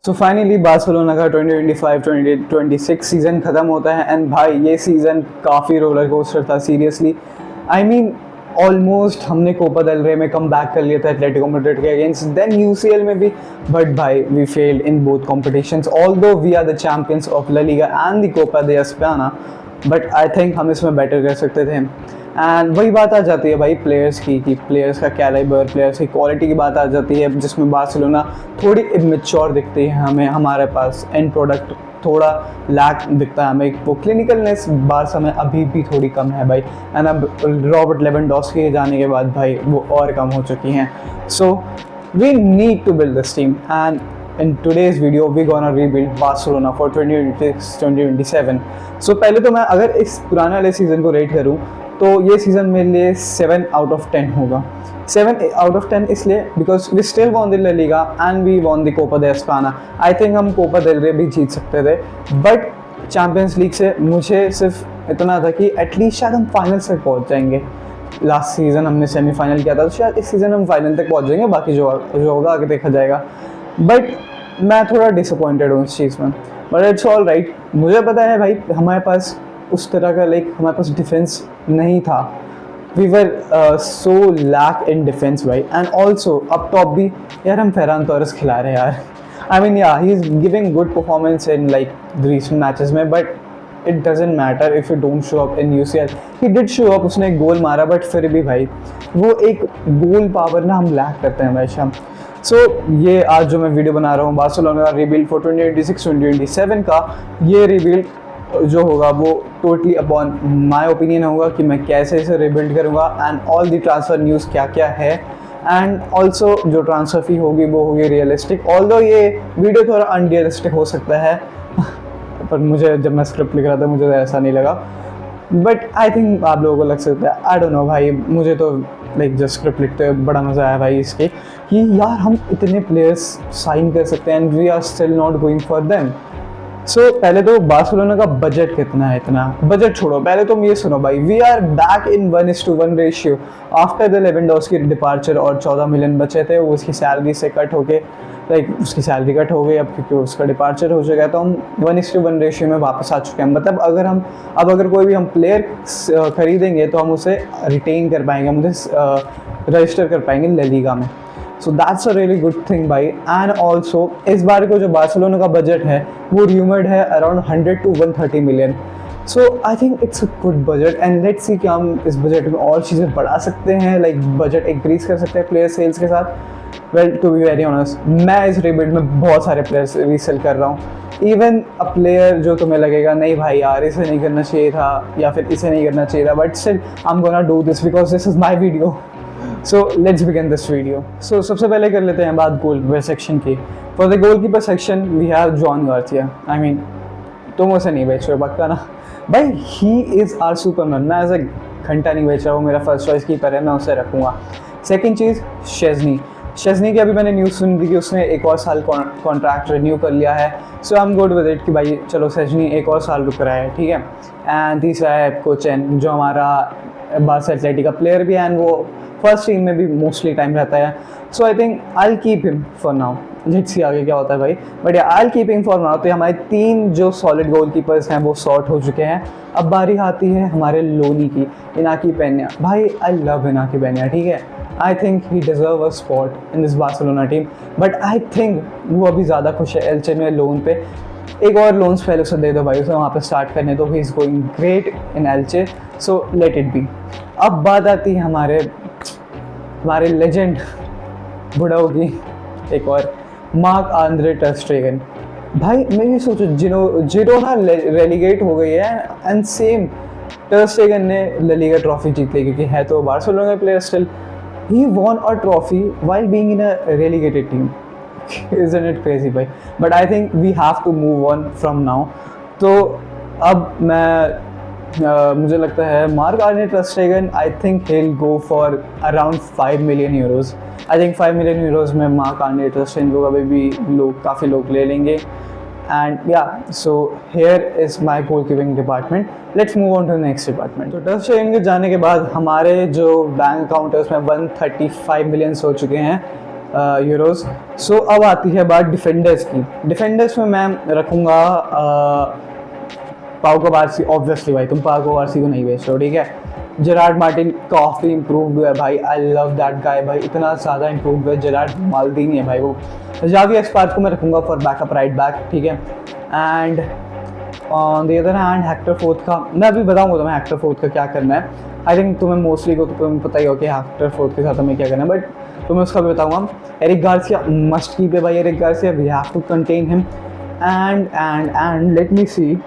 So finally Barcelona का 2025-2026 season ख़त्म होता है एंड भाई ये सीज़न काफ़ी रोलर कोस्टर था सीरियसली। आई मीन ऑलमोस्ट हमने कोपा देल रे में कम बैक कर लिया था एटलेटिको मैड्रिड के अगेंस्ट, देन यूसीएल में भी, बट भाई we failed in both competitions although we are the champions of La Liga and the Copa de Espana, but I think हम इसमें बेटर कर सकते थे। एंड वही बात आ जाती है भाई प्लेयर्स की कि प्लेयर्स का कैलिबर, प्लेयर्स की क्वालिटी की बात आ जाती है, जिसमें बार्सिलोना थोड़ी इमेच्योर दिखती है हमें, हमारे पास एंड प्रोडक्ट थोड़ा लैक दिखता है हमें, वो क्लिनिकलनेस बार्सा में अभी भी थोड़ी कम है भाई। एंड अब रॉबर्ट लेवेंडोस्की के जाने के बाद भाई वो और कम हो चुकी हैं। So we need to build this team and in today's video we gonna rebuild Barcelona for 2026-2027। so पहले तो मैं अगर इस पुराने वाले सीज़न को रेट करूँ तो ये सीज़न मेरे लिए 7 आउट ऑफ 10 होगा। 7 आउट ऑफ 10 इसलिए because we still won the La Liga and we won the Copa de Espana. I think हम कोपा देल रे भी जीत सकते थे, बट चैम्पियंस लीग से मुझे सिर्फ इतना था कि एटलीस्ट शायद हम फाइनल तक पहुँच जाएंगे। लास्ट सीज़न हमने सेमीफाइनल किया था, तो शायद इस सीज़न हम फाइनल तक पहुँच जाएंगे, बाकी जो होगा आगे देखा जाएगा। बट मैं थोड़ा डिसअपॉइंटेड हूँ इस चीज़ में, बट इट्स ऑल राइट। मुझे पता है भाई हमारे पास उस तरह का हमारे पास डिफेंस नहीं था, we were so lack in defence भाई। एंड ऑल्सो अब टॉप भी यार हम फेरान टोरेस खिला रहे हैं यार। आई मीन या he is giving good performance in like recent matches में, but it doesn't matter if you don't show up in UCL. He did show up, उसने एक गोल मारा, बट फिर भी भाई वो एक गोल पावर ना हम लैक करते हैं हमेशा। सो ये आज जो मैं वीडियो बना रहा हूँ बार्सिलोना का रिबिल्ड फॉर 2026-2027 का, ये रिबिल्ड जो होगा वो टोटली अपॉन माय ओपिनियन होगा कि मैं कैसे इसे रिबिल्ड करूँगा and all the transfer news क्या क्या है, एंड ऑल्सो जो ट्रांसफ़र फ़ी होगी वो होगी रियलिस्टिक। ऑल्दो ये वीडियो थोड़ा अनरियलिस्टिक हो सकता है पर मुझे जब मैं स्क्रिप्ट लिख रहा था मुझे ऐसा नहीं लगा, बट आई थिंक आप लोगों को लग सकता है। आई डोंट नो भाई, मुझे तो लाइक जस्ट स्क्रिप्ट लिखते हुए बड़ा मज़ा आया भाई इसके कि यार हम इतने प्लेयर्स साइन कर सकते हैं and we are still not going for them. So पहले तो बार्सिलोना का बजट कितना है, इतना बजट छोड़ो, पहले तुम ये सुनो भाई, we are back in 1:1 ratio after the Lewandowski departure, और 14 मिलियन बचे थे, वो उसकी सैलरी से कट होके उसकी सैलरी कट हो गई अब क्योंकि उसका डिपार्चर हो चुका है, तो हम 1:1 रेशियो में वापस आ चुके हैं। मतलब अगर कोई भी हम प्लेयर खरीदेंगे तो हम उसे रिटेन कर पाएंगे, हम उसे रजिस्टर कर पाएंगे ला लीगा में। So that's a really good thing भाई। एंड ऑल्सो इस बार को जो बार्सिलोना का बजट है वो र्यूमर्ड है around 100 to 130 million. So I think it's a good budget and let's see कि हम इस बजट में और चीज़ें बढ़ा सकते हैं, लाइक बजट इंक्रीज़ कर सकते हैं प्लेयर सेल्स के साथ। Well to be very honest, मैं इस रिबिल्ड में बहुत सारे प्लेयर्स रीसेल कर रहा हूँ। इवन अ प्लेयर जो तुम्हें लगेगा नहीं भाई यार इसे नहीं करना चाहिए था या फिर इसे नहीं करना चाहिए था, but still I am gonna do this because this is my video. So let's begin this video. So सबसे पहले कर लेते हैं बात गोलकीपर सेक्शन की। For the goalkeeper section we have Joan Garcia. I mean तुम उसे नहीं बेच रहे हो पक्का ना भाई, ही इज़ आर सुपरमैन। मैं एज ए घंटा नहीं बेच रहा हूँ, मेरा फर्स्ट चॉइस कीपर है, मैं उसे रखूँगा। सेकेंड चीज़ शेज़नी की अभी मैंने न्यूज़ सुनी थी कि उसने एक और साल कॉन्ट्रैक्ट रिन्यू कर लिया है। So I am good with it कि भाई चलो शेज़नी एक और साल रुक रहा है, ठीक है। एंड तीसरा है कोचेन जो हमारा बार्सा एथलेटिक का प्लेयर भी है एंड वो फर्स्ट टीम में भी मोस्टली टाइम रहता है। So I think I will keep him for now, let's see आगे क्या होता है भाई, but I will keep him for now. तो हमारे 3 जो सॉलिड गोलकीपर्स हैं वो सॉर्ट हो चुके हैं। अब बारी आती है हमारे लोनी की, इनाकी पेन्या। भाई आई लव इनाकी पेन्या, ठीक है। आई think he deserve a spot in this Barcelona team, but I think वो अभी ज़्यादा खुश है एल्चे में लोन पे। एक और लोन्स पहले उसे दे दो भाई, उसे वहाँ पे स्टार्ट करने दो। He is going great in एल्चे, so let it be. अब बात आती है हमारे लेजेंड बुढ़ाओ की, एक और मार्क आंद्रे टर स्टेगन। भाई मैं ये सोचो जिरोना रेलीगेट हो गई है एंड सेम टर स्टेगन ने ला लीगा ट्रॉफी जीत ली, क्योंकि है तो बार्सिलोना का player still. He won a trophy while being in a relegated team. Isn't it crazy भाई? But I think we have to move on from now. तो अब मुझे लगता है मार्क आर्ने टर स्टेगन, I think he'll go for around 5 million euros. I think 5 million euros में mark आर्ने टर स्टेगन को अभी भी काफ़ी लोग ले लेंगे। And yeah so here is my goal keeping department. Let's move on to next department. तो टर स्टेगन के जाने के बाद हमारे जो बैंक अकाउंट है उसमें 135 मिलियन हो चुके हैं यूरोज़। सो अब आती है बात डिफेंडर्स की। डिफेंडर्स में मैं रखूँगा पाउ कबारसी। ऑब्वियसली भाई तुम पाउ कबारसी को नहीं बेच रहे हो, ठीक है। जेरार्ड मार्टिन काफ़ी इम्प्रूव हुआ है भाई, आई लव दैट गाय भाई, इतना ज़्यादा इम्प्रूव हुआ है। जेरार्ड माल्दीनी है भाई वो। जावी एस्पार्थ को मैं रखूँगा फॉर बैकअप राइट बैक, ठीक है। And on the other hand Hector fourth का मैं अभी बताऊँगा तुम्हें हेक्टर फोर्थ का क्या करना है। आई थिंक तुम्हें मोस्टली को तुम्हें पता ही हो कि हेक्टर फोर्थ के साथ हमें क्या करना है, बट तुम्हें उसका भी बताऊँगा। एरिक गार्सिया मस्ट कीप है भाई, Eric Garcia we have to contain him. And let me see,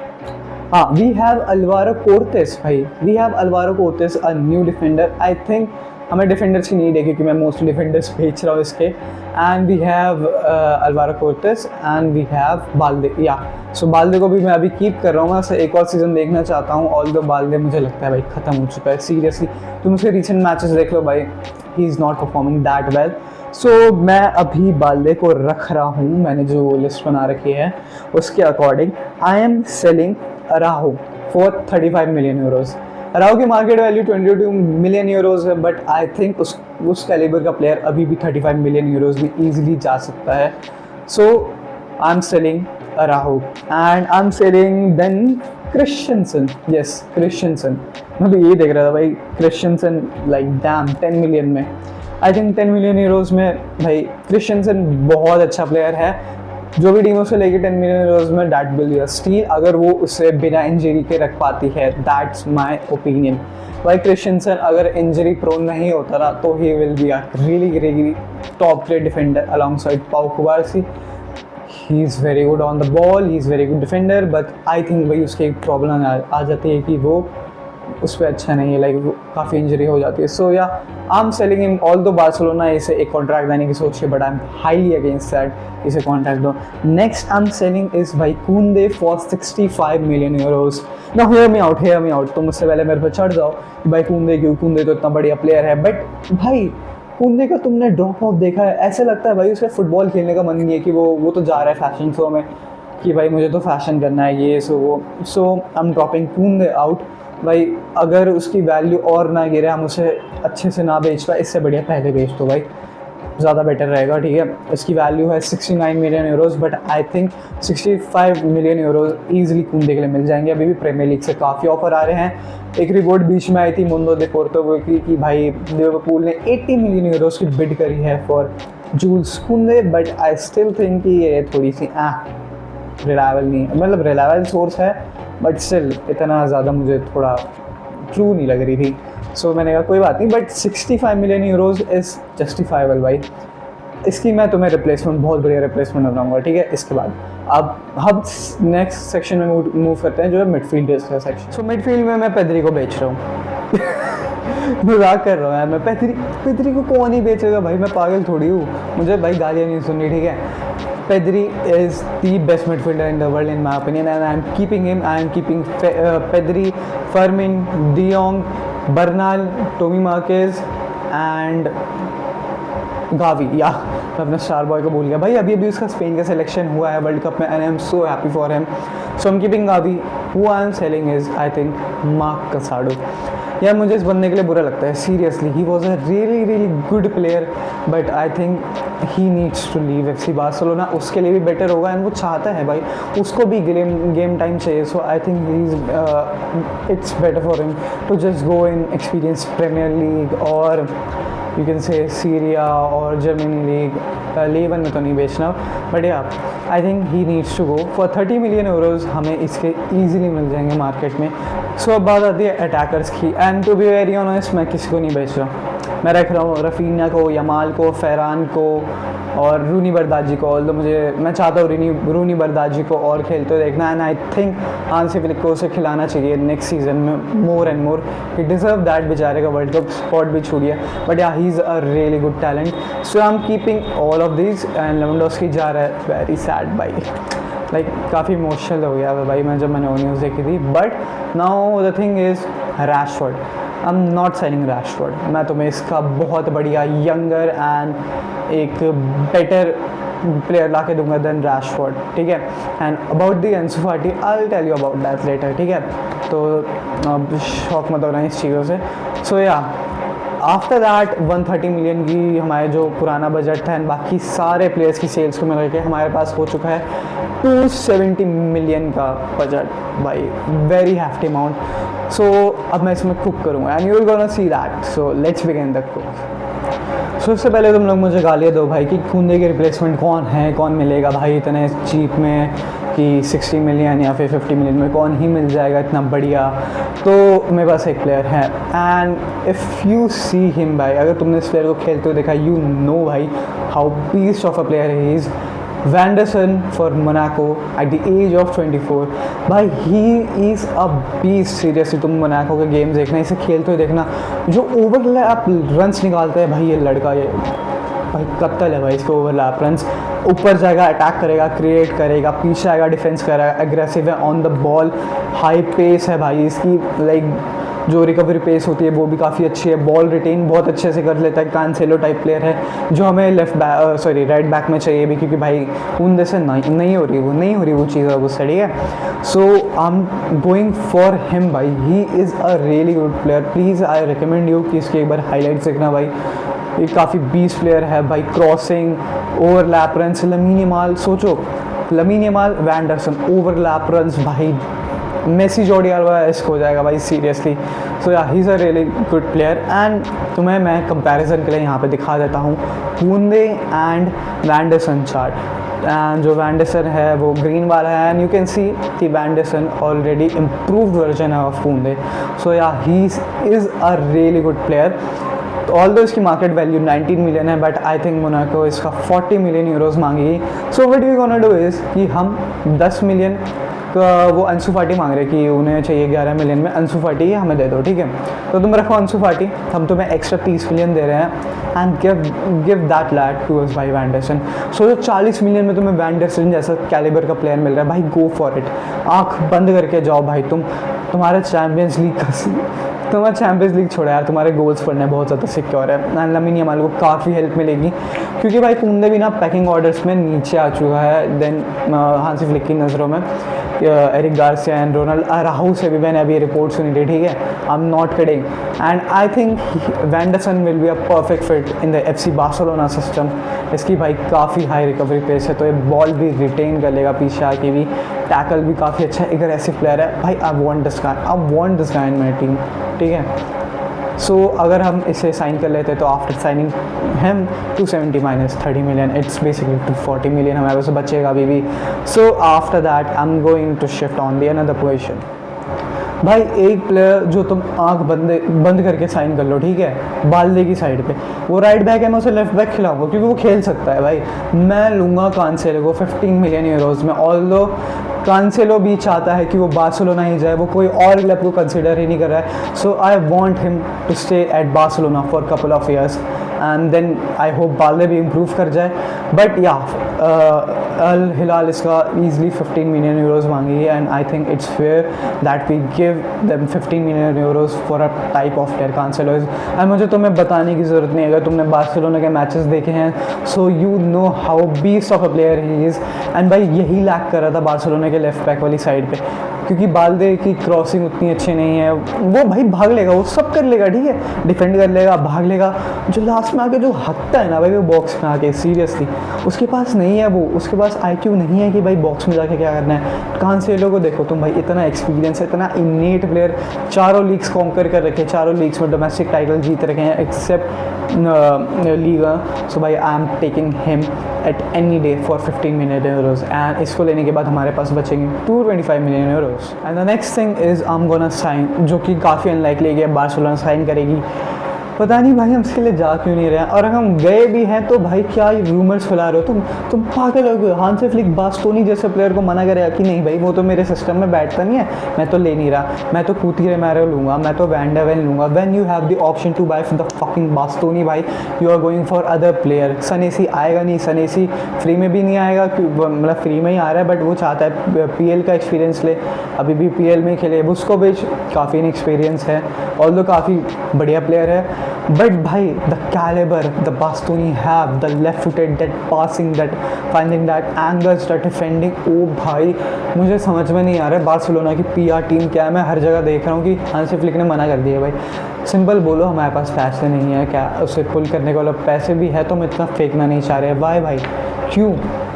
हाँ वी हैव अल्वारो कोर्टेस भाई, we have Alvaro Cortes a new defender. I think हमें डिफेंडर्स की नीड है क्योंकि मैं मोस्टली डिफेंडर्स बेच रहा हूँ इसके। And we have Alvaro Cortes and we have Balde, या सो बाल्दे को भी मैं अभी कीप कर रहा हूँ। मैं एक और सीज़न देखना चाहता हूँ, ऑल्दो बाल्दे मुझे लगता है भाई ख़त्म हो चुका है सीरियसली। तुम उसके रिसेंट मैचेस देख लो भाई, he is not performing that well. So मैं अभी बाल्दे को रख रहा हूँ, मैंने जो लिस्ट बना रखी है उसके according. I am selling अराहो for 35 million euros. अराहो की मार्केट वैल्यू 22 मिलियन यूरोज़ है, बट आई थिंक उस कैलिबर का प्लेयर अभी भी 35 मिलियन यूरोज़ भी ईजिली जा सकता है। So I am selling Araujo and I am selling then Christensen. Yes Christensen, मैं भी यही देख रहा था भाई, क्रिश्चियनसन लाइक डैम 10 मिलियन में। आई थिंक 10 मिलियन यूरोज़ में भाई क्रिश्चियनसन बहुत अच्छा प्लेयर है। जो भी टीम उसे लेके 10 मिलियन यूरोज़ में that will be a steal, अगर वो उसे बिना इंजरी के रख पाती है, दैट्स माय ओपिनियन। भाई क्रिश्चियनसन अगर इंजरी प्रोन नहीं होता ना तो he will be a really top grade defender alongside Pau Cubarsi. He is very good on the ball, he is very good defender, but I think भाई उसकी एक problem आ जाती है कि वो उस पर अच्छा नहीं है, लाइक काफ़ी इंजरी हो जाती है। सो या आई am selling him, although Barcelona इसे एक कॉन्ट्रैक्ट देने की सोच है, but I am highly against that इसे कॉन्ट्रैक्ट दो। Next I am selling is भाई कूंदे फॉर 65 मिलियन यूरोज़। ना हेयर मी आउट, तुम मुझसे पहले मेरे पर चढ़ जाओ कि भाई कूंदे क्यों, कूंदे तो इतना बढ़िया प्लेयर है, बट भाई कूंदे का तुमने ड्रॉप ऑफ देखा है, ऐसे लगता है भाई उसका फुटबॉल खेलने का मन नहीं है कि वो तो जा रहा है फैशन शो में कि भाई मुझे तो फैशन करना है ये सो वो। सो आई एम ड्रॉपिंग कूंदे आउट भाई। अगर उसकी वैल्यू और ना गिरे, हम उसे अच्छे से ना बेच पाए, इससे बढ़िया पहले बेच दो भाई, ज़्यादा बेटर रहेगा, ठीक है। इसकी वैल्यू है 69 million euros, but I think 65 million euros easily Kounde के लिए मिल जाएंगे। अभी भी प्रीमियर लीग से काफ़ी ऑफर आ रहे हैं। एक रिपोर्ट बीच में आई थी मुंडो देपोर्तो की कि भाई लिवरपूल ने 80 मिलियन यूरोज़ की बिड करी है for Jules Kounde, but I still think कि ये थोड़ी सी रिलायबल नहीं है, मतलब रिलायबल सोर्स है बट स्टिल इतना ज़्यादा मुझे थोड़ा ट्रू नहीं लग रही थी। सो मैंने कहा कोई बात नहीं, but 65 million euros is justifiable भाई। इसकी मैं तुम्हें रिप्लेसमेंट, बहुत बढ़िया रिप्लेसमेंट बनाऊंगा, ठीक है। इसके बाद अब नेक्स्ट सेक्शन में मूव करते हैं जो है मिडफील्डर्स का सेक्शन। सो मिडफील्ड में मैं पेद्री को बेच रहा हूँ मजाक कर रहा हूँ यार, मैं पेद्री को कौन ही बेचेगा भाई, मैं पागल थोड़ी हूँ, मुझे भाई गालियाँ नहीं सुननी, ठीक है। Pedri is the best midfielder in the world in my opinion, and I am keeping him. I am keeping Pedri, Fermin, De Jong, Bernal, Tommy Marquez and Gavi. या मैं अपना स्टार बॉय को भूल गया भाई, अभी उसका स्पेन का सिलेक्शन हुआ है वर्ल्ड कप में and I am so happy for him. So I am keeping Gavi. Who I am selling is I think Marc Casado. यार मुझे इस बंदे के लिए बुरा लगता है seriously, he was a really good player, but I think he needs to leave FC Barcelona. उसके लिए भी बेटर होगा एंड वो चाहता है भाई, उसको भी गेम टाइम चाहिए। So I think he is it's better for him to just go in experience Premier League और यू कैन से सीरिया और जर्मनी लीग। लीग 1 में तो नहीं बेचना, बट या I think he needs to go for 30 million euros. हमें इसके easily मिल जाएंगे मार्केट में। सो अब बात आती है अटैकर्स की, and to be very honest मैं किसी को नहीं बेच रहा, मैं रख रहा हूँ रफीना को, यमाल को, फैरान को और रूनी बरदाजी को। ऑल्दो मैं चाहता हूँ रूनी बरदाजी को और खेलते हुए देखना, and I think Hansi Flick को उसे खिलाना चाहिए नेक्स्ट सीजन में more and more. He deserve that, बेचारे का वर्ल्ड कप स्पॉट भी छूट गया, बट या he is a really good talent. So I am keeping all of this and Lewandowski जा रहा है, वेरी सैड भाई, लाइक काफ़ी इमोशनल हो गया भाई मैं जब मैंने वो न्यूज़ देखी थी। But now the thing is Rashford, I am not selling Rashford. मैं तुम्हें इसका बहुत बढ़िया यंगर एंड एक बेटर प्लेयर ला के दूंगा देन रैशफोर्ड, ठीक है। And about the Ansu Fati I will tell you about that later, ठीक है। तो अब शौक मत होना इस चीज़ों से। सो या आफ्टर दैट 130 मिलियन की हमारे जो पुराना बजट था एंड बाकी सारे प्लेयर्स की सेल्स को मिला के हमारे पास हो चुका है 270 मिलियन का बजट भाई, वेरी हैफ्टी अमाउंट। सो अब मैं इसमें कुक करूँगा and you will gonna see that. So let's begin the cook. So उससे पहले तुम लोग मुझे गालियाँ दो भाई कि खूंदे की रिप्लेसमेंट कौन है, कौन मिलेगा भाई इतने चीप में कि 60 मिलियन या फिर 50 मिलियन में कौन ही मिल जाएगा इतना बढ़िया। तो मेरे पास एक प्लेयर है and if you see him भाई, अगर तुमने इस प्लेयर को खेलते हुए देखा यू नो भाई how beast of a player he is. Vanderson for Monaco at the age of 24 भाई, he is a beast seriously। तुम मोनाको के गेम देखना, इसे खेलते हुए देखना, जो ओवरलैप रन्स निकालता है भाई ये लड़का, ये भाई कत्ल है भाई इसको ओवरलैप रन्स। ऊपर जाएगा, अटैक करेगा, क्रिएट करेगा, पीछे आएगा, डिफेंस करेगा, एग्रेसिव है on the ball, high pace है भाई इसकी, लाइक जो रिकवरी पेस होती है वो भी काफ़ी अच्छी है, बॉल रिटेन बहुत अच्छे से कर लेता है। कांसेलो टाइप प्लेयर है जो हमें राइट बैक में चाहिए भी, क्योंकि भाई उन जैसे नहीं हो रही वो चीज़ अब उससे, ठीक है। So I am going for him भाई, he is a really good player. Please I recommend you कि इसके एक बार हाईलाइट्स देखना भाई, ये काफ़ी बीस्ट प्लेयर है भाई। Crossing, overlap runs, lamin Yamal, सोचो लमीन यमाल, वैंडरसन, ओवरलैप रन्स भाई, मेसी जॉर्डी अल्बा इसको हो जाएगा भाई seriously. So yeah he is a really good player and तुम्हें मैं कंपैरिजन के लिए यहाँ पे दिखा देता हूँ खूंदे एंड वैंडरसन चार्ट। एंड जो वैंडरसन है वो ग्रीन वाला है एंड यू कैन सी कि वैंडरसन ऑलरेडी इम्प्रूव्ड वर्जन है of Kounde. So yeah he is a really good player. Although इसकी मार्केट वैल्यू 19 मिलियन है, बट आई थिंक मोनाको इसका 40 मिलियन यूरोज़ मांगेगी। So what we gonna do is कि हम 10 million वो अंशु फाटी मांग रहे कि उन्हें चाहिए 11 मिलियन में, अंशु फाटी हमें दे दो, ठीक है। तो तुम रखो अंशु फाटी, हम तुम्हें एक्स्ट्रा 30 मिलियन दे रहे हैं and give that lad to us भाई वैंडरसन। सो जो 40 मिलियन में तुम्हें वैंडरसन जैसा कैलिबर का प्लेयर मिल रहा है भाई, गो फॉर इट, आँख बंद करके जाओ भाई। तुम्हारा चैम्पियंस लीग छोड़ा यार, तुम्हारे गोल्स पढ़ने बहुत ज़्यादा सिक्योर है एंड लमीन यमाल को काफ़ी हेल्प मिलेगी, क्योंकि भाई कुंदे भी ना पैकिंग ऑर्डर्स में नीचे आ चुका है। देन हांसी फ्लिक की नज़रों में Eric Garcia and Ronald Araujo से भी मैंने अभी रिपोर्ट सुनी थी, ठीक है, I am not kidding. And I think Vanderson will be a perfect fit in the FC Barcelona system. इसकी भाई काफ़ी हाई रिकवरी पेस है, तो ये बॉल भी रिटेन कर लेगा, पीछे आके भी टैकल भी काफ़ी अच्छा है, एग्रेसिव प्लेयर है भाई। I want this guy in my team, ठीक है। सो अगर हम इसे साइन कर लेते तो आफ्टर साइनिंग हम 270 minus 30 million, it's basically 240 million हमारे पास बचेगा अभी भी। So after that I am going to shift on the another position. भाई एक प्लेयर जो तुम आंख बंद करके साइन कर लो, ठीक है, बाल्दे की साइड पे, वो राइट बैक है, मैं उसे लेफ्ट बैक खिलाऊंगा क्योंकि वो खेल सकता है भाई। मैं लूँगा कांसेलो को 15 मिलियन यूरोज़ में। ऑल्दो कांसेलो भी चाहता है कि वो बार्सिलोना ही जाए, वो कोई और क्लब को कंसिडर ही नहीं कर रहा है। So I want him to stay at Barcelona for couple of years and then I hope Balde भी इम्प्रूव कर जाए। बट या अल हिलाल इसका ईजिली 15 मिलियन यूरोज़ मांगी है and I think it's fair that we give them 15 million euros for a type of player Cancelo is. And मुझे तुम्हें बताने की ज़रूरत नहीं, अगर तुमने बार्सिलोना के मैचेस देखे हैं so you know how beast of a player he is. And भाई यही लैक कर रहा था बार्सिलोना के लेफ्ट बैक वाली साइड पे, क्योंकि बाल्दे की क्रॉसिंग उतनी अच्छी नहीं है। वो भाई भाग लेगा, वो सब कर लेगा, ठीक है, डिफेंड कर लेगा, भाग लेगा, जो लास्ट में आके जो हकता है ना भाई वो बॉक्स में आके, सीरियसली उसके पास नहीं है, वो उसके पास IQ नहीं है कि भाई बॉक्स में जाके क्या करना है। कांसेलो को देखो तुम भाई, इतना एक्सपीरियंस है, इतना इनेट प्लेयर, चारों लीग्स कॉन्कर कर रखे, चारों लीग्स में डोमेस्टिक टाइटल जीत रखे हैं एक्सेप्ट लीगा। सो भाई I am taking him at any day for 15 million euros and इसको लेने के बाद हमारे पास बचेंगे 225 million euros. And the next thing is I am gonna sign, जो कि काफ़ी अनलाइकली है बार्सिलोना साइन करेगी। पता नहीं भाई हम इसके लिए जा क्यों नहीं रहे हैं, और अगर हम गए भी हैं तो भाई क्या रूमर्स फैला रहे हो तुम पागल हो गए। हांसी फ्लिक बास्टोनी जैसे प्लेयर को मना करेगा कि नहीं भाई वो तो मेरे सिस्टम में बैठता नहीं है, मैं तो ले नहीं रहा, मैं तो कूतिरे मैरो लूँगा, मैं तो वैन डर वेन लूँगा। When you have the option to buy the fucking Bastoni भाई, you are going for other player. सनेसी आएगा नहीं, सनेसी फ्री में भी नहीं आएगा, मतलब फ्री में ही आ रहा है, बट वो चाहता है PL का एक्सपीरियंस ले, अभी भी PL में खेले। बुस्कोविच काफ़ी इनएक्सपीरियंस है, ऑल्दो काफ़ी बढ़िया प्लेयर है। बट भाई the calibre the Bastoni have, the left footed, that passing, that finding that angles, that defending, ओ भाई मुझे समझ में नहीं आ रहा है बार्सिलोना की पीआर टीम क्या है। मैं हर जगह देख रहा हूँ कि हांसी फ्लिक ने मना कर दिया भाई। सिंपल बोलो हमारे पास पैसे नहीं है, क्या उसे पुल करने का, मतलब पैसे भी है तो हम इतना फेंकना नहीं चाह रहे हैं। वाई भाई, क्यों?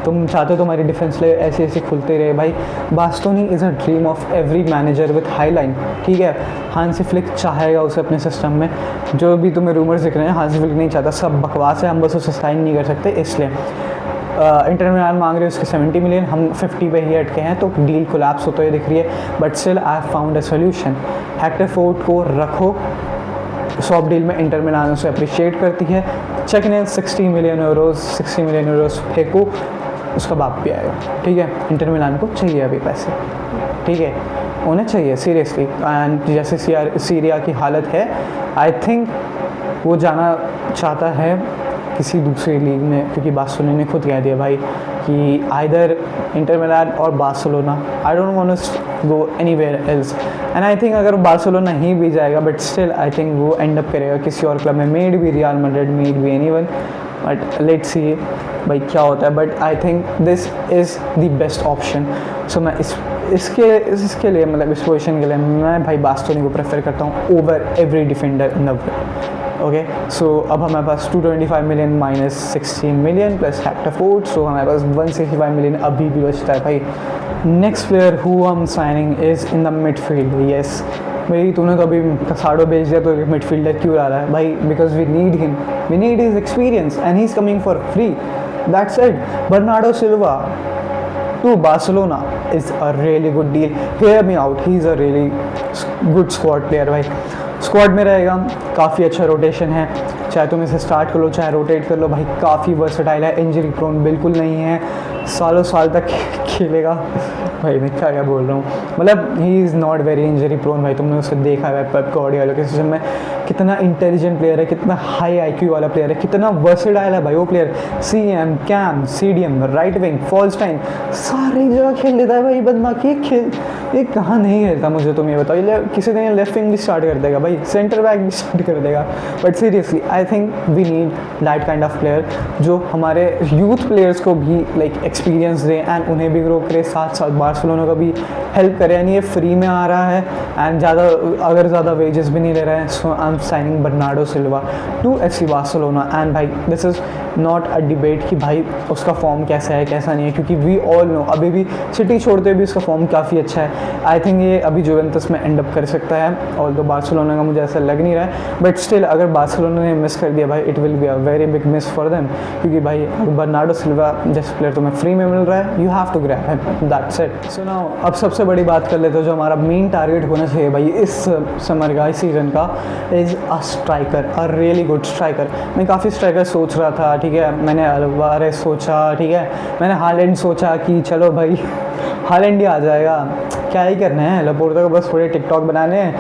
तुम चाहते हो तुम्हारी डिफेंस ले ऐसे ऐसे खुलते रहे भाई। Bastoni is a dream of every manager with high line, ठीक है। हांसी फ्लिक चाहेगा उसे अपने सिस्टम में। जो भी तुम्हें रूमर्स दिख रहे हैं हांसी फ्लिक नहीं चाहता, सब बकवास है, हम बस उसे साइन नहीं कर सकते इसलिए। इंटर मिलान मांग रहे हैं उसके 70 मिलियन, हम 50 पे ही अटके हैं, तो डील कोलैप्स होते हुए दिख रही है। But still I have found a solution. Hector Ford को रखो, स्वैप डील में इंटर मिलान उसे अप्रिशिएट करती है। चेक इन 60 मिलियन यूरोस फेंको, उसका बाप भी आएगा, ठीक है। इंटर मिलान को चाहिए अभी पैसे, ठीक है, उन्हें चाहिए सीरियसली। एंड जैसे सीरिया की हालत है, आई थिंक वो जाना चाहता है किसी दूसरी लीग में, क्योंकि बार्सिलोना ने खुद कह दिया भाई कि आइदर इंटर मिलान और Barcelona, I don't want to go anywhere else. And I think अगर बार्सिलोना ही भी जाएगा, बट स्टिल आई थिंक वो एंड अप करेगा किसी और क्लब में, maybe Real Madrid, maybe anyone, but let's see भाई क्या होता है। But I think this is the best option. So मैं इसके लिए, मतलब इस पोजीशन के लिए मैं भाई बार्सिलोना को प्रेफर करता हूँ over every defender in the world. Okay, so अब हमारे पास 225 million minus 16 million plus Hector Fort, so हमारे पास 165 मिलियन अभी भी बचता है भाई। Next player who I am signing is in the midfield. Yes भाई, तूने तो अभी कसाडो भेज दिया, तो मिडफील्डर क्यों आ रहा है भाई? Because we need him, we need his experience and he is coming for free, that's it. Bernardo Silva to Barcelona is a really good deal. Hear me out, he is a really good squad player भाई। Squad में रहेगा, काफ़ी अच्छा rotation है, चाहे तुम इसे start कर लो चाहे रोटेट कर लो भाई, काफ़ी वर्सेटाइल है, इंजरी प्रोन बिल्कुल नहीं है, सालों साल तक खेलेगा भाई। मैं क्या बोल रहा हूँ, मतलब he is not very injury prone भाई। तुमने उसे देखा है पेप गार्डियोला के सिस्टम में, कितना इंटेलिजेंट प्लेयर है, कितना हाई आईक्यू वाला प्लेयर है, कितना वर्सेटाइल है भाई वो प्लेयर। CM, CAM, CDM, right wing, false time, सारी जगह खेल लेता है भाई बंदा। ये कहाँ नहीं खेलता मुझे तुम ये बताओ। ये किसी दिन लेफ्ट विंग भी स्टार्ट कर देगा भाई, सेंटर बैक भी स्टार्ट कर देगा। But seriously I think we need that kind of player जो हमारे यूथ प्लेयर्स को भी लाइक एक्सपीरियंस दे एंड उन्हें भी ग्रो करे, साथ साथ बार्सिलोना का भी हेल्प करे। यानी ये फ्री में आ रहा है एंड ज़्यादा वेजेस भी नहीं ले रहे हैं। So I am signing Bernardo Silva to FC Barcelona. And भाई this is not a debate कि भाई उसका फॉर्म कैसा है कैसा नहीं है, क्योंकि वी ऑल नो अभी भी सिटी छोड़ते भी उसका फॉर्म काफ़ी अच्छा है। आई थिंक ये अभी जुवेंटस में एंड अप कर सकता है, और तो बार्सिलोना का मुझे ऐसा लग नहीं रहा है। बट स्टिल अगर बार्सिलोना ने मिस कर दिया भाई, it will be a very big miss for them, क्योंकि भाई बर्नार्डो सिल्वा जैसे प्लेयर तुम्हें फ्री में मिल रहा है, you have to grab him, that's it. So now अब सबसे बड़ी बात कर लेते हो, जो हमारा मेन टारगेट होना चाहिए भाई इस समर का, इस सीज़न का, is a striker, a really good striker. मैं काफ़ी स्ट्राइकर सोच रहा था, ठीक है, मैंने अल्वारेज सोचा, ठीक है, मैंने हालैंड सोचा कि चलो भाई हालैंड ही आ जाएगा, क्या ही करना है, लपोर्टा को बस थोड़े टिकटॉक बनाने हैं,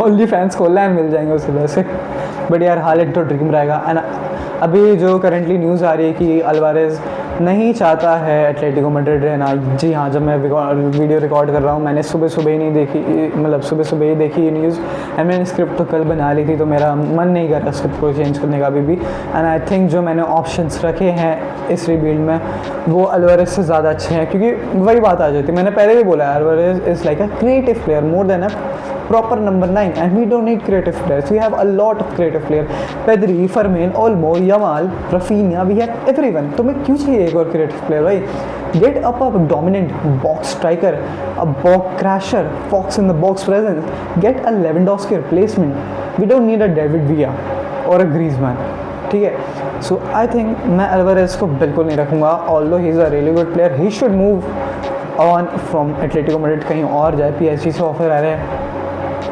ओनली फैंस खोलना है, मिल जाएंगे उसे वैसे। बट यार हालैंड तो ड्रीम रहेगा। एंड अभी जो करंटली न्यूज़ आ रही है कि अल्वारेज नहीं चाहता है एटलेटिको मैड्रिड रहना। जी हाँ, जब मैं वीडियो रिकॉर्ड कर रहा हूँ, मैंने सुबह ही नहीं देखी, मतलब सुबह ही देखी ये न्यूज़, एंड मैंने स्क्रिप्ट तो कल बना ली थी, तो मेरा मन नहीं कर रहा स्क्रिप्ट को चेंज करने का अभी भी। एंड आई थिंक जो मैंने ऑप्शंस रखे हैं इस रीबिल्ड में वो अल्वारेज से ज़्यादा अच्छे हैं, क्योंकि वही बात आ जाती है, मैंने पहले भी बोला है, Alvarez is like a creative player more than a proper number 9, and we don't need creative players. We have a lot of creative players. Pedri, Fermin, Olmo, Yamal, Rafinha, we have everyone. तुम्हें क्यों चाहिए एक और creative player भाई? Get up a dominant box striker, a box crasher, fox in the box presence. Get a Lewandowski replacement. We don't need a David Villa or a Griezmann. ठीक है, so I think मैं Alvarez को बिल्कुल नहीं रखूँगा, although he is a really good player, he should move on from Atletico Madrid, कहीं और जाए। PSG से ऑफर आ रहे हैं,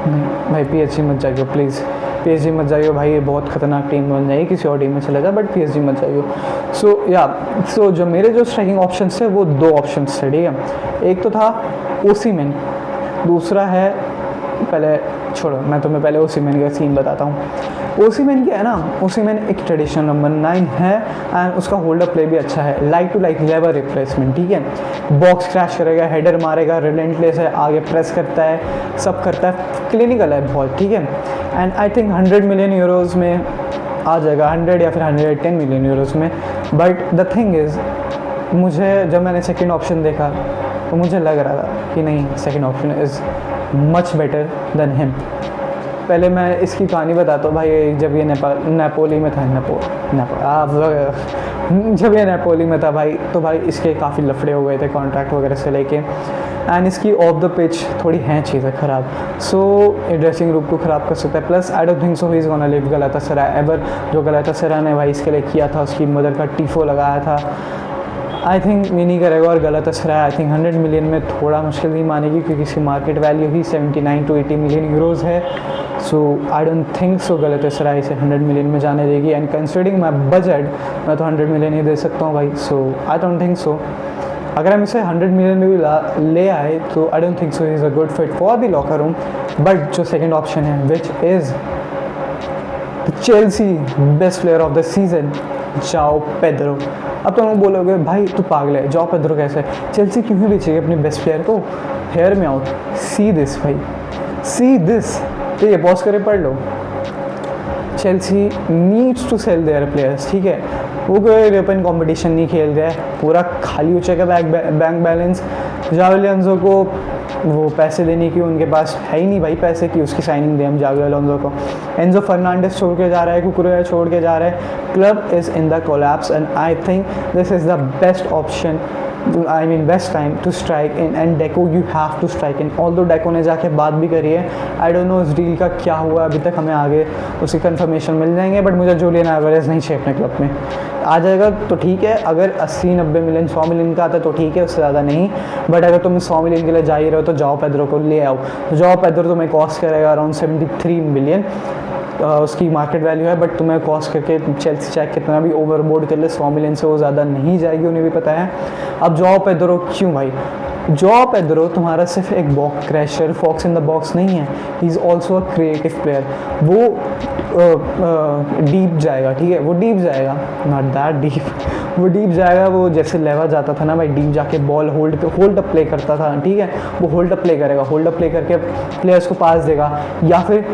नहीं भाई PSG मत जाइए प्लीज़, PSG मत जाइए भाई, ये बहुत ख़तरनाक टीम बन जाएगी, किसी और टीम में चले जाए, बट PSG मत जाइए। सो जो मेरे जो स्ट्राइकिंग ऑप्शंस थे वो 2 ऑप्शंस थे, ठीक है। एक तो था ओसीमैन, दूसरा है, पहले छोड़ो, मैं तुम्हें पहले ओसीमैन का सीन बताता हूँ। ओसीमैन क्या है ना, ओसीमैन एक ट्रेडिशनल नंबर 9 है एंड उसका होल्ड अप प्ले भी अच्छा है, like to like Lewa replacement, ठीक है। बॉक्स क्रैश करेगा, हेडर मारेगा, रिलेंटलेस है, आगे प्रेस करता है, सब करता है, क्लिनिकल है बहुत, ठीक है। And I think 100 million euros में आ जाएगा, 100 या फिर 110 मिलियन यूरोज़ में। बट द थिंग इज़, मुझे जब मैंने सेकेंड ऑप्शन देखा तो मुझे लग रहा था कि नहीं, second option is much better than him. पहले मैं इसकी कहानी बताता हूँ भाई। जब ये नेपोली में था, जब ये नेपोली में था भाई, तो भाई इसके काफ़ी लफड़े हो गए थे कॉन्ट्रैक्ट वगैरह से लेके, एंड इसकी ऑफ द पिच थोड़ी हैं चीज़ें ख़राब, सो ड्रेसिंग रूम को ख़राब कर सकता है। Plus I don't think so he is gonna leave Galatasaray ever. जो गलातासराय ने भाई इसके लिए किया था, उसकी मदर का टीफो लगाया था, आई थिंक भी नहीं करेगा। और गलातासराय आई थिंक 100 मिलियन में थोड़ा मुश्किल नहीं मानेगी, क्योंकि इसकी market value he 79 to 80 million euros है। सो आई डोंट थिंक सो गलातासराय इसे 100 मिलियन में जाने देगी। एंड कंसिडरिंग माई बजट, मैं तो 100 मिलियन ही दे सकता हूँ भाई। सो आई डोंट थिंक सो। अगर हम इसे 100 मिलियन में भी ले आए तो आई don't think so is a good fit for the locker room. But जो सेकेंड ऑप्शन है, which is Chelsea best player of the season, जाओ पेड्रो। अब तुम बोलोगे भाई तू पागल है, जाओ पेड्रो कैसे, चेल्सी क्यों ही बेचेगी अपने बेस्ट प्लेयर को। Hear me out, see this भाई, सी दिस। तो ये पॉज करे पढ़ लो। Chelsea needs to sell their players, ठीक है। वो कोई यूरोपियन कंपटीशन नहीं खेल रहा है, पूरा खाली हो चुका बैंक बैलेंस। जाओ एलोंसो को वो पैसे देने की उनके पास है ही नहीं भाई, पैसे की उसकी साइनिंग दे हम जाओ एलोंसो को। एंजो फर्नांडिस छोड़ के जा रहा है, कुकुरेया छोड़ के जा रहा है। Club is in the collapse and I think this is the best option, I mean best time to strike in. And Deco you have to strike in. Although Deco ने जाके बात भी करी है, आई डोंट नो इस deal का क्या हुआ अभी तक, हमें आगे उसकी कंफर्मेशन मिल जाएंगे। बट मुझे जूलियन एल्वारेज नहीं चाहिए अपने क्लब में। आ जाएगा तो ठीक है, अगर 80-90 मिलियन 100 मिलियन का आता है तो ठीक है, उससे ज़्यादा नहीं। बट अगर तुम 100 मिलियन के लिए जा ही रहे हो तो जाओ पेड्रो को ले आओ। तो जाओ पेड्रो तुम्हें कॉस्ट करेगा अराउंड 73 मिलियन, उसकी मार्केट वैल्यू है। बट तुम्हें कॉस्ट करके चेल्सी चाहे कितना भी ओवरबोर्ड कर ले, 100 मिलियन से वो ज़्यादा नहीं जाएगी, उन्हें भी पता है। अब जाओ पेड्रो क्यों भाई, जॉ पेड्रो तुम्हारा सिर्फ एक box crasher, fox in the box नहीं है, he is also a creative player. वो डीप जाएगा, ठीक है, वो डीप जाएगा, नॉट दैट डीप, वो डीप जाएगा। वो जैसे लेवा जाता था ना भाई, डीप जाके बॉल होल्ड अप प्ले करता था, ठीक है, वो होल्ड अप प्ले करेगा, होल्ड अप प्ले करके प्लेयर्स को पास देगा, या फिर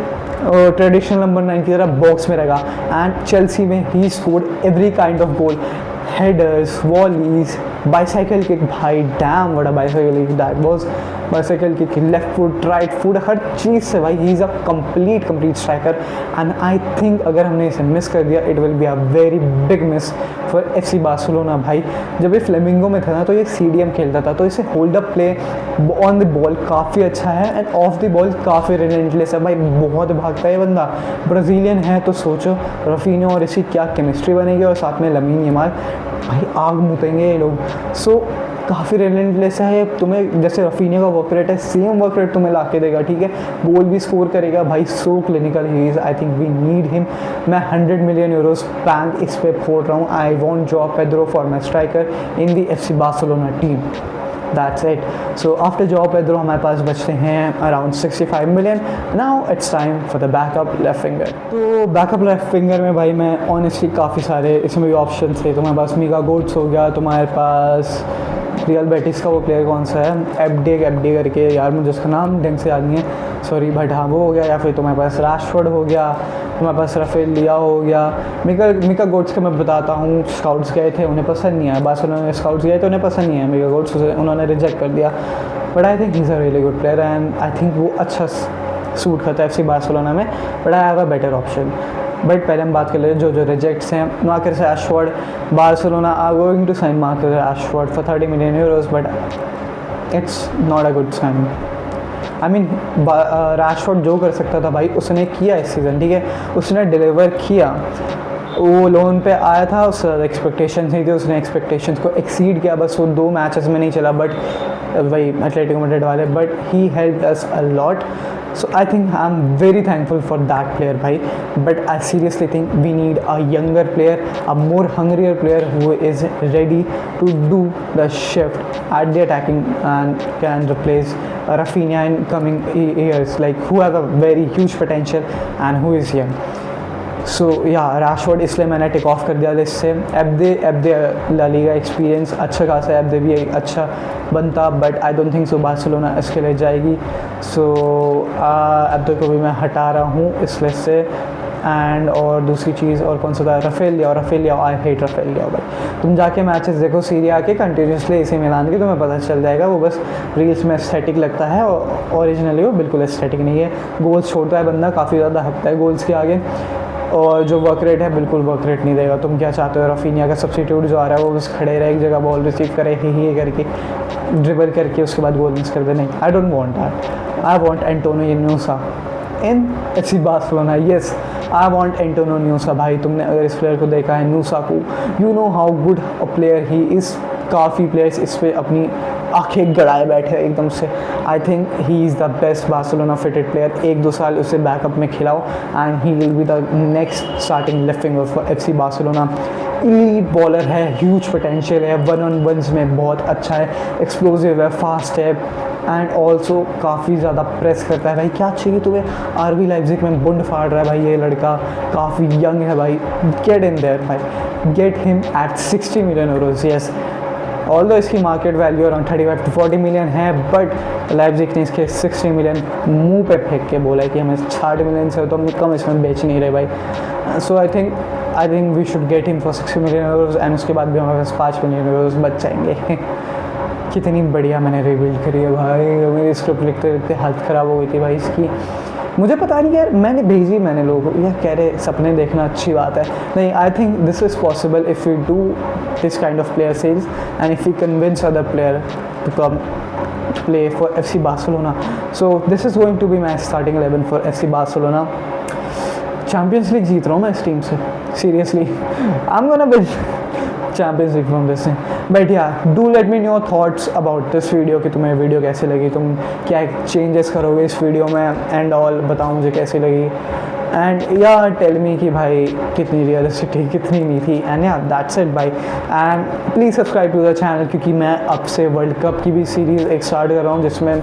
ट्रेडिशनल नंबर 9 की तरह बॉक्स में रहेगा। एंड चेल्सी में he scored every kind of goal, headers, volleys, bicycle kick, भाई damn what a bicycle kick that was, bicycle kick, left foot, right foot, हर चीज़ से भाई he is a complete striker. And I think अगर हमने इसे miss कर दिया, it will be a very big miss for FC Barcelona. भाई जब ये फ्लेमिंगो में था ना, तो ये CDM खेलता था, तो इसे hold up play on the ball काफ़ी अच्छा है, एंड ऑफ द बॉल काफ़ी रिलेंटलेस है भाई, बहुत भागता है बंदा, ब्राज़ीलियन है। तो सोचो रफीनो और इसकी क्या केमिस्ट्री बनेगी, और साथ में लमीन यमाल, भाई आग मुतेंगे ये लोग। सो काफ़ी रिलेंटलेस है, तुम्हें जैसे रफीनिया का वर्क रेट है, सेम वर्क रेट तुम्हें ला के देगा, ठीक है, गोल भी स्कोर करेगा भाई, so clinical he is. I think we need him. मैं 100 मिलियन यूरोज बैंक इस पे फोड़ रहा हूँ। I want jaw Pedro for my striker in the FC Barcelona team, that's it. So after jaw Pedro हमारे पास बचते हैं around 65 million. Now it's time for the backup left finger. तो backup left finger में भाई मैं honestly काफ़ी सारे इसमें भी ऑप्शन थे। तुम्हारे पास मीगा गोट्स हो गया, तुम्हारे पास रियल बेटिस का वो प्लेयर कौन सा है, एबडे करके, यार मुझे उसका नाम ढंग से याद नहीं है, सॉरी, बट हाँ वो हो गया। या फिर तुम्हारे पास राशफोर्ड हो गया, तुम्हारे पास राफेल लिया हो गया। मिका गोट्स का मैं बताता हूँ, स्काउट्स गए थे, उन्हें पसंद नहीं आया, बार्सिलोना स्काउट्स गए तो उन्हें पसंद नहीं आया मिका गोट्स, उन्होंने रिजेक्ट कर दिया। But I think he is a really good player and I think वो अच्छा सूट करता है FC बार्सिलोना में, but I have a better option. But पहले हम बात कर लेते हैं जो रिजेक्ट्स हैं। Marcus Rashford, Barcelona are going to sign Marcus Rashford for 30 million euros, but it's not a good sign. I mean Rashford जो कर सकता था भाई उसने किया इस सीज़न, ठीक है, उसने डिलीवर किया। वो लोन पे आया था, उस एक्सपेक्टेशंस नहीं थी, उसने एक्सपेक्टेशंस को एक्सीड किया, बस वो 2 मैचेस में नहीं चला, बट वही एथलेटिको मैड्रिड वाले, but he helped us a lot. So I think I'm very thankful for that player भाई, but I seriously think we need a younger player, a more hungrier player who is ready to do the shift at the attacking and can replace Rafinha in coming years, like who have a very huge potential and who is young. सो या Rashford इसलिए मैंने take off कर दिया list से। एब्दे La Liga experience अच्छा खासा है, एब्दे भी एक अच्छा बनता, but I don't think so Barcelona इसके लिए जाएगी। सो एब्दे को भी मैं हटा रहा हूँ इस लिस्ट से। एंड और दूसरी चीज़ और कौन सा था, रफेलिया आई हेट रफेलिया भाई। तुम जाके मैचेस देखो सीरिया के कंटिन्यूसली AC मिलान के, तुम्हें पता चल जाएगा। वो बस रील्स में एस्थेटिक लगता है और ओरिजिनली वो बिल्कुल एस्थेटिक नहीं है। गोल्स छोड़ता है बंदा, काफ़ी ज़्यादा हकता है गोल्स के आगे, और जो वर्क रेट है बिल्कुल वर्क रेट नहीं देगा। तुम क्या चाहते हो, रफीनिया का सब्स्टिट्यूट जो आ रहा है वो बस खड़े रहे एक जगह, बॉल रिसीव करे ही करके ड्रिबल करके उसके बाद गोल मिस कर दे। नहीं, I don't want that. I want Antonio Nusa in FC Barcelona. Yes, I want Antonio Nusa. भाई तुमने अगर इस प्लेयर को देखा है न्यूसा को, you know how good a player he is. काफ़ी प्लेयर्स इस पर अपनी आंखें गड़ाए बैठे एकदम से। आई think he is the best Barcelona fitted player. 1-2 साल उसे बैकअप में खिलाओ and he will be the next starting left winger for FC Barcelona. Elite bowler है, ह्यूज पोटेंशियल है, 1-on-1s में बहुत अच्छा है, एक्सप्लोसिव है, फास्ट है एंड ऑल्सो काफ़ी ज़्यादा प्रेस करता है। भाई क्या चाहिए तुम्हें, RB लाइप्जिग में बुंड फाड़ रहा है भाई ये लड़का, काफ़ी यंग है भाई। गेट इन देयर भाई, get him at 60 million euros. Yes, although इसकी market value around 35 to 40 million है, बट लाइप्जिग ने इसके 60 मिलियन मुंह पे फेंक के बोला है कि हमें 60 मिलियन से तो हम कम इसमें बेच नहीं रहे भाई। So I think we should get him for 60 million euros and उसके बाद भी हमारे पास 5 मिलियन यूरोज बच जाएंगे। कितनी बढ़िया मैंने रिबिल्ड करी है भाई। मेरी स्क्रिप्ट लिखते लिखते हालत ख़राब हो गई थी भाई इसकी। मुझे पता नहीं यार, मैंने लोगों को यार कह रहे सपने देखना अच्छी बात है। नहीं, I think this is possible if you do this kind of player sales and if you convince other player to come play for FC Barcelona. So this is going to be my starting 11 for FC Barcelona. Champions League जीत रहा हूँ मैं इस team से, seriously. I am gonna win Champions League from this. But yeah do let me know thoughts about this video कि तुम्हें video कैसी लगी, तुम क्या चेंजेस करोगे इस वीडियो में एंड ऑल, बताओ मुझे कैसी लगी। एंड या टेल मी कि भाई कितनी रियलिस्टिक थी कितनी नहीं थी। एंड या दैट्स इट भाई। And please subscribe to the channel, क्योंकि मैं अब से वर्ल्ड कप की भी सीरीज़ एक स्टार्ट कर रहा हूँ जिसमें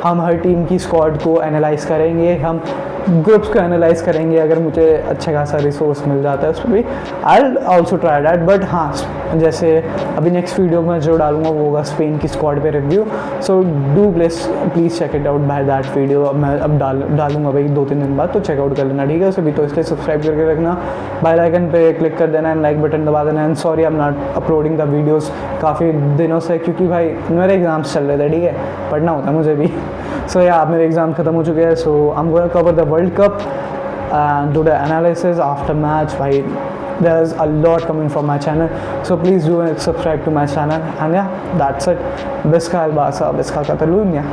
हम हर टीम की स्क्वाड को एनालाइज़ करेंगे, हम ग्रुप्स को एनालाइज करेंगे। अगर मुझे अच्छा खासा रिसोर्स मिल जाता है उस पर भी I will also try that. But हाँ, जैसे अभी नेक्स्ट वीडियो में जो डालूंगा वो होगा स्पेन की स्क्वाड पे review. So do please check it out by that video. मैं अब डालूंगा भाई 2-3 दिन बाद, तो चेकआउट कर लेना, ठीक है। उसे भी तो इसलिए सब्सक्राइब करके रखना, बेल आइकन पे क्लिक कर देना एंड लाइक बटन दबा देना। And sorry I am not uploading the videos काफ़ी दिनों से, क्योंकि भाई मेरे एग्ज़ाम्स चल रहे थे, ठीक है, पढ़ना होता है मुझे भी। सो या मेरे एग्ज़ाम ख़त्म हो चुके हैं। So I am gonna cover the World Cup and do the analysis after match. Bhai, there's a lot coming from my channel, so please do subscribe to my channel. And yeah, that's it. Visca el Barça, Visca Catalunya.